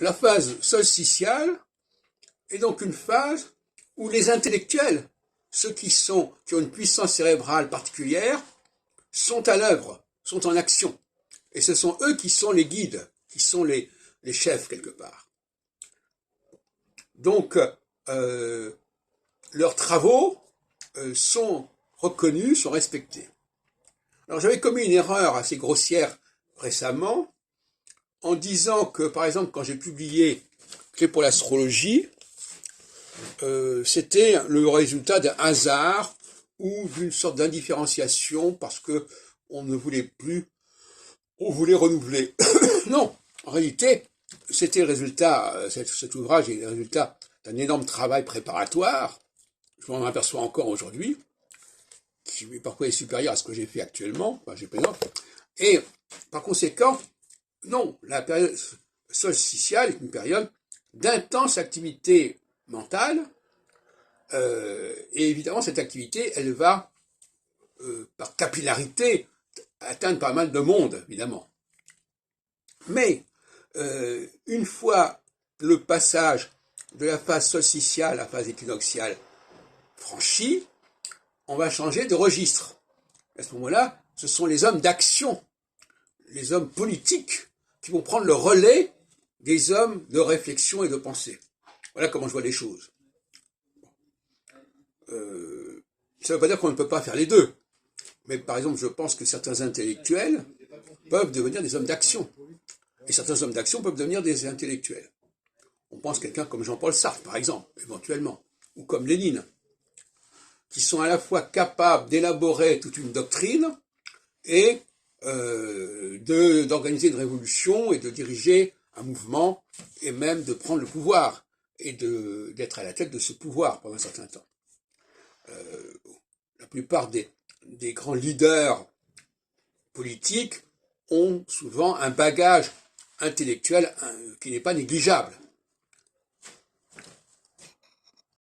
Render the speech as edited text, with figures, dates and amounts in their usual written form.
la phase solsticiale est donc une phase où les intellectuels, ceux qui ont une puissance cérébrale particulière, sont à l'œuvre, sont en action. Et ce sont eux qui sont les guides, qui sont les chefs quelque part. Donc, leurs travaux sont reconnus, sont respectés. Alors j'avais commis une erreur assez grossière récemment en disant que, par exemple, quand j'ai publié Clé pour l'astrologie, c'était le résultat d'un hasard ou d'une sorte d'indifférenciation parce que on ne voulait plus, on voulait renouveler. Non, en réalité, c'était le résultat, cet ouvrage est le résultat d'un énorme travail préparatoire, je m'en aperçois encore aujourd'hui, qui parfois est supérieur à ce que j'ai fait actuellement, enfin, j'ai présent. Et par conséquent, non, la période solsticiale est une période d'intense activité mentale, et évidemment cette activité, elle va, par capillarité, atteindre pas mal de monde, évidemment. Mais, une fois le passage de la phase solsticiale à la phase équinoxiale franchi, on va changer de registre. À ce moment-là, ce sont les hommes d'action, les hommes politiques, qui vont prendre le relais des hommes de réflexion et de pensée. Voilà comment je vois les choses. Ça ne veut pas dire qu'on ne peut pas faire les deux. Mais par exemple, je pense que certains intellectuels peuvent devenir des hommes d'action. Et certains hommes d'action peuvent devenir des intellectuels. On pense à quelqu'un comme Jean-Paul Sartre, par exemple, éventuellement, ou comme Lénine, qui sont à la fois capables d'élaborer toute une doctrine et d'organiser une révolution et de diriger un mouvement et même de prendre le pouvoir et d'être à la tête de ce pouvoir pendant un certain temps. La plupart des grands leaders politiques ont souvent un bagage intellectuel qui n'est pas négligeable.